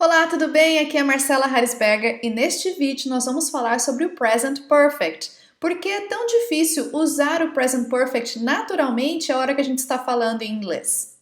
Olá, tudo bem? Aqui é a Marcela Harrisberger e neste vídeo nós vamos falar sobre o Present Perfect. Por que é tão difícil usar o Present Perfect naturalmente a hora que a gente está falando em inglês?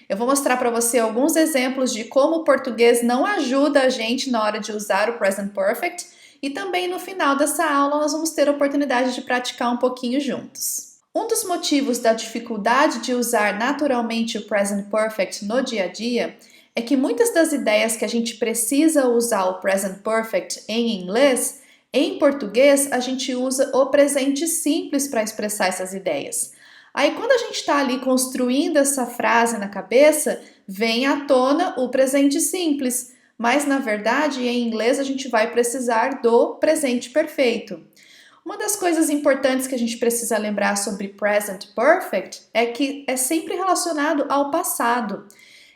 Eu vou mostrar para você alguns exemplos de como o português não ajuda a gente na hora de usar o Present Perfect e também no final dessa aula nós vamos ter a oportunidade de praticar um pouquinho juntos. Um dos motivos da dificuldade de usar naturalmente o Present Perfect no dia a dia é que muitas das ideias que a gente precisa usar o Present Perfect em inglês, em português a gente usa o presente simples para expressar essas ideias. Aí quando a gente está ali construindo essa frase na cabeça, vem à tona o presente simples, mas na verdade em inglês a gente vai precisar do presente perfeito. Uma das coisas importantes que a gente precisa lembrar sobre Present Perfect é que é sempre relacionado ao passado.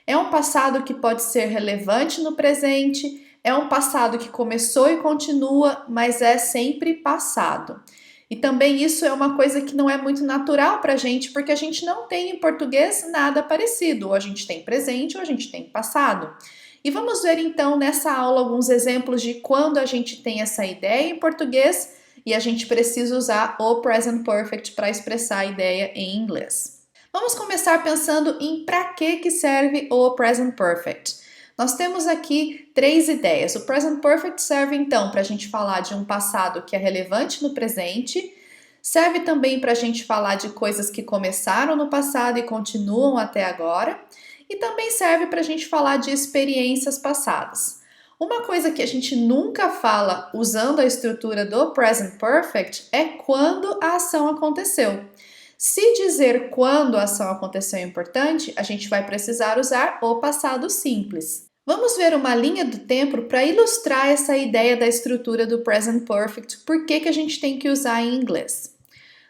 É um passado que pode ser relevante no presente, é um passado que começou e continua, mas é sempre passado. E também isso é uma coisa que não é muito natural para a gente, porque a gente não tem em português nada parecido. Ou a gente tem presente ou a gente tem passado. E vamos ver então nessa aula alguns exemplos de quando a gente tem essa ideia em português e a gente precisa usar o Present Perfect para expressar a ideia em inglês. Vamos começar pensando em para que serve o Present Perfect. Nós temos aqui três ideias. O Present Perfect serve então para a gente falar de um passado que é relevante no presente, serve também para a gente falar de coisas que começaram no passado e continuam até agora, e também serve para a gente falar de experiências passadas. Uma coisa que a gente nunca fala usando a estrutura do Present Perfect é quando a ação aconteceu. Se dizer quando a ação aconteceu é importante, a gente vai precisar usar o passado simples. Vamos ver uma linha do tempo para ilustrar essa ideia da estrutura do Present Perfect, por que a gente tem que usar em inglês.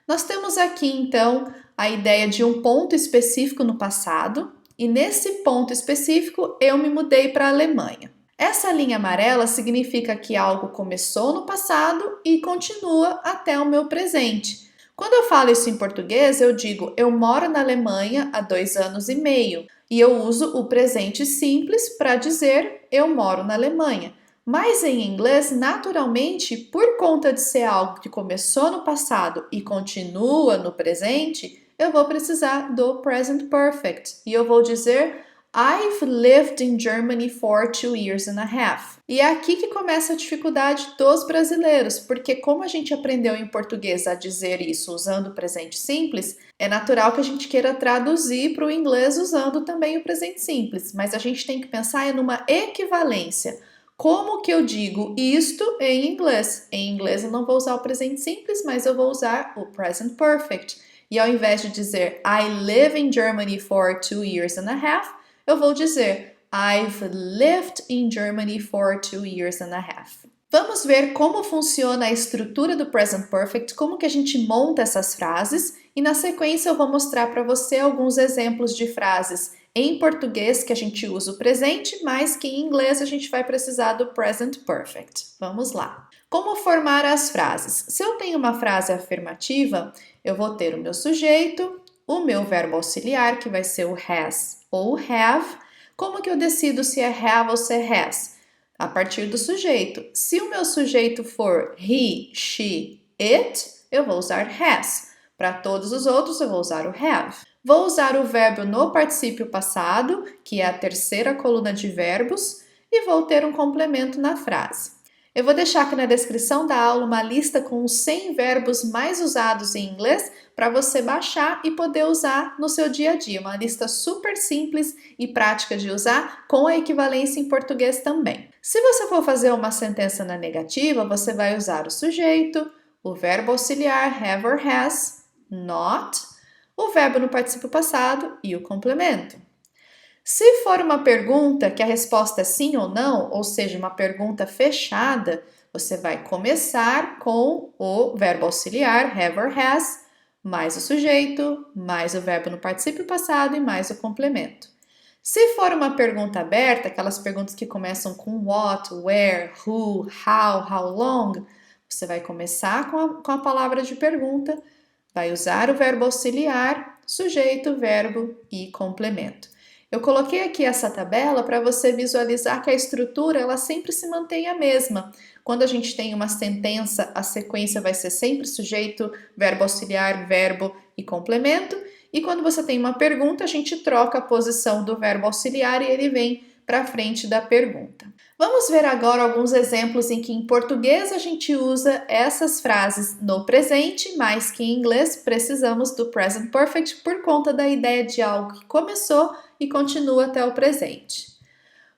Nós temos aqui, então, a ideia de um ponto específico no passado, e nesse ponto específico eu me mudei para a Alemanha. Essa linha amarela significa que algo começou no passado e continua até o meu presente. Quando eu falo isso em português, eu digo eu moro na Alemanha há 2 anos e meio e eu uso o presente simples para dizer eu moro na Alemanha. Mas em inglês, naturalmente, por conta de ser algo que começou no passado e continua no presente, eu vou precisar do present perfect e eu vou dizer I've lived in Germany for 2 years and a half. E é aqui que começa a dificuldade dos brasileiros, porque como a gente aprendeu em português a dizer isso usando o presente simples, é natural que a gente queira traduzir para o inglês usando também o presente simples, mas a gente tem que pensar numa equivalência. Como que eu digo isto em inglês? Em inglês eu não vou usar o presente simples, mas eu vou usar o present perfect. E ao invés de dizer I live in Germany for 2 years and a half, eu vou dizer I've lived in Germany for 2 years and a half. Vamos ver como funciona a estrutura do Present Perfect, como que a gente monta essas frases e na sequência eu vou mostrar para você alguns exemplos de frases em português que a gente usa o presente, mas que em inglês a gente vai precisar do Present Perfect. Vamos lá. Como formar as frases? Se eu tenho uma frase afirmativa, eu vou ter o meu sujeito, o meu verbo auxiliar, que vai ser o has ou have. Como que eu decido se é have ou se é has? A partir do sujeito. Se o meu sujeito for he, she, it, eu vou usar has. Para todos os outros, eu vou usar o have. Vou usar o verbo no particípio passado, que é a terceira coluna de verbos, e vou ter um complemento na frase. Eu vou deixar aqui na descrição da aula uma lista com os 100 verbos mais usados em inglês para você baixar e poder usar no seu dia a dia. Uma lista super simples e prática de usar, com a equivalência em português também. Se você for fazer uma sentença na negativa, você vai usar o sujeito, o verbo auxiliar have or has, not, o verbo no particípio passado e o complemento. Se for uma pergunta que a resposta é sim ou não, ou seja, uma pergunta fechada, você vai começar com o verbo auxiliar, have or has, mais o sujeito, mais o verbo no particípio passado e mais o complemento. Se for uma pergunta aberta, aquelas perguntas que começam com what, where, who, how long, você vai começar com a palavra de pergunta, vai usar o verbo auxiliar, sujeito, verbo e complemento. Eu coloquei aqui essa tabela para você visualizar que a estrutura ela sempre se mantém a mesma. Quando a gente tem uma sentença, a sequência vai ser sempre sujeito, verbo auxiliar, verbo e complemento. E quando você tem uma pergunta, a gente troca a posição do verbo auxiliar e ele vem para frente da pergunta. Vamos ver agora alguns exemplos em que em português a gente usa essas frases no presente, mas que em inglês precisamos do present perfect por conta da ideia de algo que começou e continua até o presente.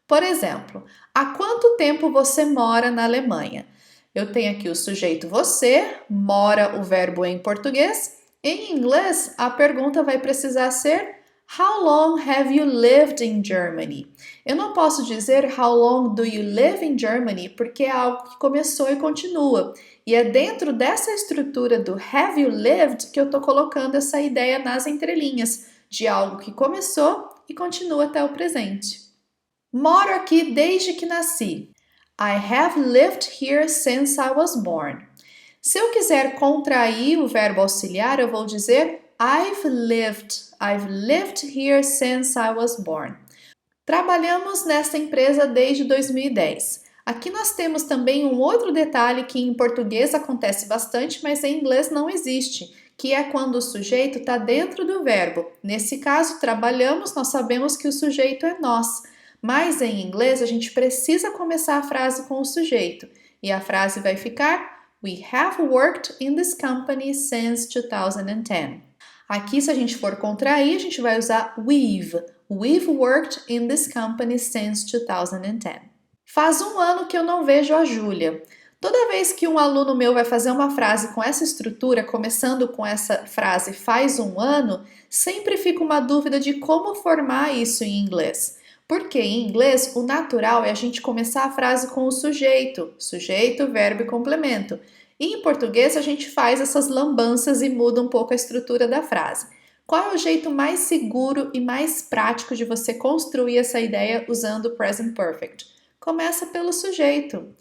Por exemplo, há quanto tempo você mora na Alemanha? Eu tenho aqui o sujeito você, mora o verbo em português. Em inglês, a pergunta vai precisar ser How long have you lived in Germany? Eu não posso dizer How long do you live in Germany porque é algo que começou e continua. E é dentro dessa estrutura do have you lived que eu estou colocando essa ideia nas entrelinhas de algo que começou e continua até o presente. Moro aqui desde que nasci. I have lived here since I was born. Se eu quiser contrair o verbo auxiliar, eu vou dizer I've lived here since I was born. Trabalhamos nesta empresa desde 2010. Aqui nós temos também um outro detalhe que em português acontece bastante, mas em inglês não existe, que é quando o sujeito está dentro do verbo. Nesse caso, trabalhamos, nós sabemos que o sujeito é nós, mas em inglês a gente precisa começar a frase com o sujeito, e a frase vai ficar We have worked in this company since 2010. Aqui, se a gente for contrair, a gente vai usar we've. We've worked in this company since 2010. Faz um ano que eu não vejo a Júlia. Toda vez que um aluno meu vai fazer uma frase com essa estrutura, começando com essa frase faz um ano, sempre fica uma dúvida de como formar isso em inglês. Porque em inglês, o natural é a gente começar a frase com o sujeito, verbo e complemento. E em português, a gente faz essas lambanças e muda um pouco a estrutura da frase. Qual é o jeito mais seguro e mais prático de você construir essa ideia usando o present perfect? Começa pelo sujeito.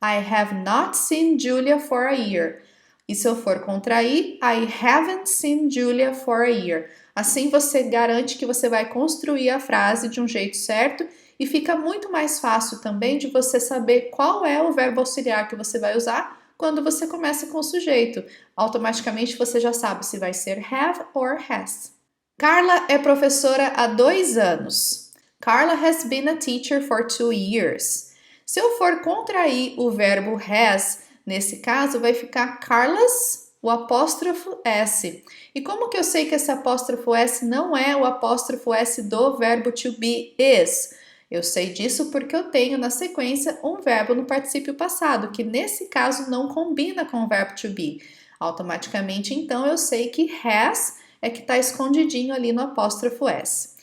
I have not seen Julia for a year. E se eu for contrair, I haven't seen Julia for a year. Assim você garante que você vai construir a frase de um jeito certo e fica muito mais fácil também de você saber qual é o verbo auxiliar que você vai usar quando você começa com o sujeito. Automaticamente você já sabe se vai ser have or has. Carla é professora há 2 anos. Carla has been a teacher for 2 years. Se eu for contrair o verbo has, nesse caso vai ficar Carla's, o apóstrofo S. E como que eu sei que esse apóstrofo S não é o apóstrofo S do verbo to be is? Eu sei disso porque eu tenho na sequência um verbo no particípio passado, que nesse caso não combina com o verbo to be. Automaticamente, então, eu sei que has é que está escondidinho ali no apóstrofo S.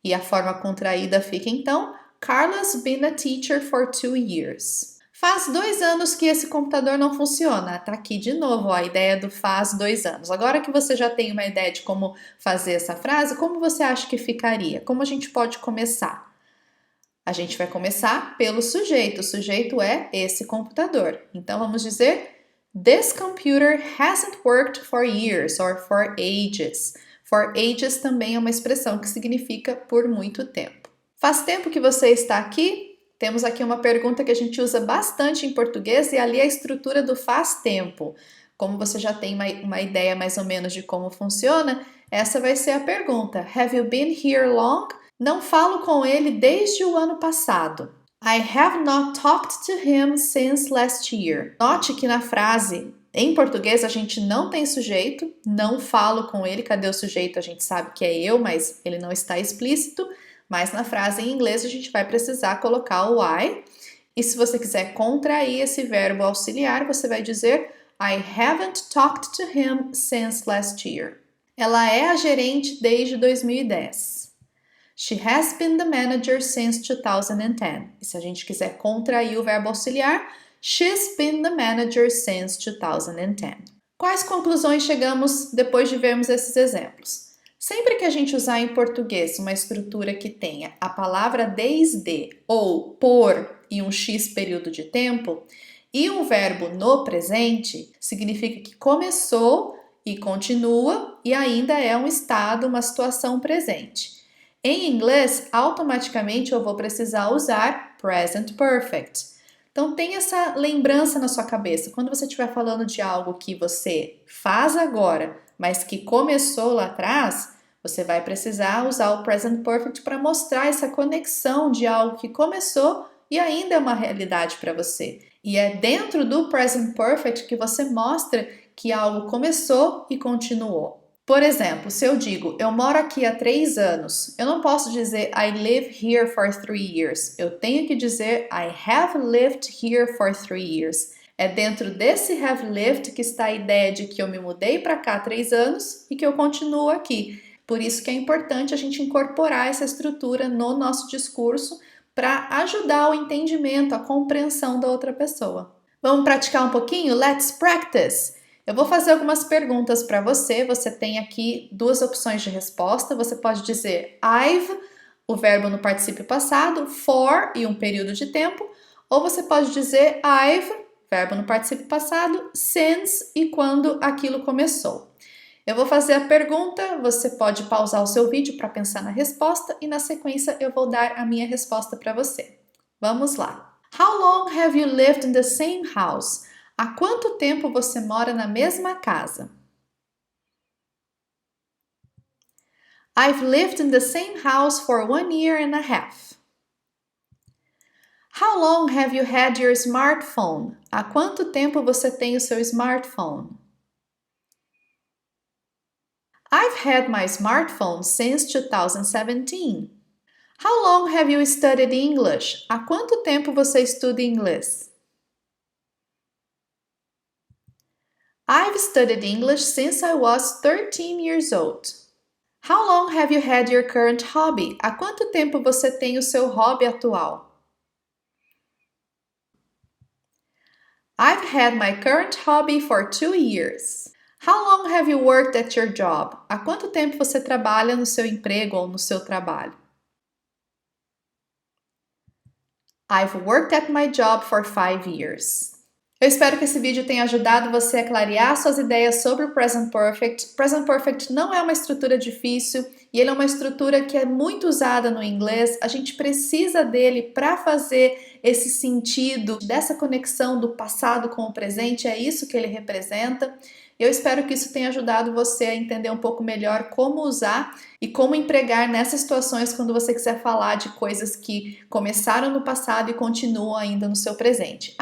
E a forma contraída fica, então, Carla's been a teacher for 2 years. Faz 2 anos que esse computador não funciona. Tá aqui de novo ó, a ideia do faz 2 anos. Agora que você já tem uma ideia de como fazer essa frase, como você acha que ficaria? Como a gente pode começar? A gente vai começar pelo sujeito. O sujeito é esse computador. Então, vamos dizer This computer hasn't worked for years or for ages. For ages também é uma expressão que significa por muito tempo. Faz tempo que você está aqui? Temos aqui uma pergunta que a gente usa bastante em português e ali é a estrutura do faz tempo. Como você já tem uma ideia mais ou menos de como funciona, essa vai ser a pergunta. Have you been here long? Não falo com ele desde o ano passado. I have not talked to him since last year. Note que na frase em português a gente não tem sujeito, não falo com ele. Cadê o sujeito? A gente sabe que é eu, mas ele não está explícito. Mas na frase em inglês a gente vai precisar colocar o I. E se você quiser contrair esse verbo auxiliar, você vai dizer I haven't talked to him since last year. Ela é a gerente desde 2010. She has been the manager since 2010. E se a gente quiser contrair o verbo auxiliar, she's been the manager since 2010. Quais conclusões chegamos depois de vermos esses exemplos? Sempre que a gente usar em português uma estrutura que tenha a palavra desde ou por e um X período de tempo, e um verbo no presente, significa que começou e continua e ainda é um estado, uma situação presente. Em inglês, automaticamente eu vou precisar usar present perfect. Então tenha essa lembrança na sua cabeça. Quando você estiver falando de algo que você faz agora, mas que começou lá atrás, você vai precisar usar o present perfect para mostrar essa conexão de algo que começou e ainda é uma realidade para você. E é dentro do present perfect que você mostra que algo começou e continuou. Por exemplo, se eu digo, eu moro aqui há 3 anos, eu não posso dizer I live here for 3 years. Eu tenho que dizer I have lived here for 3 years. É dentro desse have lived que está a ideia de que eu me mudei para cá há 3 anos e que eu continuo aqui. Por isso que é importante a gente incorporar essa estrutura no nosso discurso para ajudar o entendimento, a compreensão da outra pessoa. Vamos praticar um pouquinho? Let's practice! Eu vou fazer algumas perguntas para você. Você tem aqui 2 opções de resposta. Você pode dizer I've, o verbo no particípio passado, for e um período de tempo. Ou você pode dizer I've, verbo no particípio passado, since e quando aquilo começou. Eu vou fazer a pergunta, você pode pausar o seu vídeo para pensar na resposta e na sequência eu vou dar a minha resposta para você. Vamos lá. How long have you lived in the same house? Há quanto tempo você mora na mesma casa? I've lived in the same house for 1 year and a half. How long have you had your smartphone? Há quanto tempo você tem o seu smartphone? I've had my smartphone since 2017. How long have you studied English? Há quanto tempo você estuda inglês? I've studied English since I was 13 years old. How long have you had your current hobby? Há quanto tempo você tem o seu hobby atual? I've had my current hobby for 2 years. How long have you worked at your job? Há quanto tempo você trabalha no seu emprego ou no seu trabalho? I've worked at my job for 5 years. Eu espero que esse vídeo tenha ajudado você a clarear suas ideias sobre o Present Perfect. Present Perfect não é uma estrutura difícil e ele é uma estrutura que é muito usada no inglês. A gente precisa dele para fazer esse sentido dessa conexão do passado com o presente, é isso que ele representa. Eu espero que isso tenha ajudado você a entender um pouco melhor como usar e como empregar nessas situações quando você quiser falar de coisas que começaram no passado e continuam ainda no seu presente.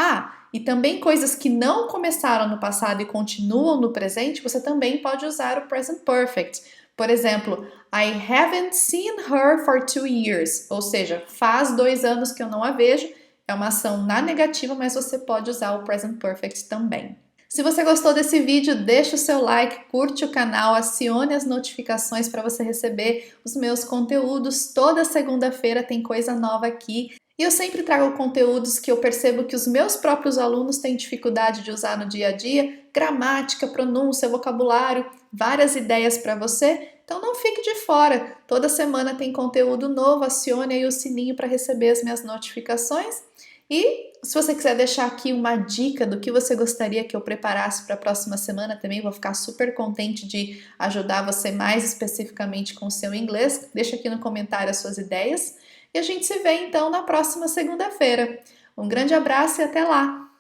E também coisas que não começaram no passado e continuam no presente, você também pode usar o Present Perfect. Por exemplo, I haven't seen her for 2 years, ou seja, faz 2 anos que eu não a vejo. É uma ação na negativa, mas você pode usar o Present Perfect também. Se você gostou desse vídeo, deixa o seu like, curte o canal, acione as notificações para você receber os meus conteúdos. Toda segunda-feira tem coisa nova aqui. E eu sempre trago conteúdos que eu percebo que os meus próprios alunos têm dificuldade de usar no dia a dia, gramática, pronúncia, vocabulário, várias ideias para você. Então não fique de fora. Toda semana tem conteúdo novo, acione aí o sininho para receber as minhas notificações. E se você quiser deixar aqui uma dica do que você gostaria que eu preparasse para a próxima semana também, vou ficar super contente de ajudar você mais especificamente com o seu inglês. Deixa aqui no comentário as suas ideias. E a gente se vê então na próxima segunda-feira. Um grande abraço e até lá!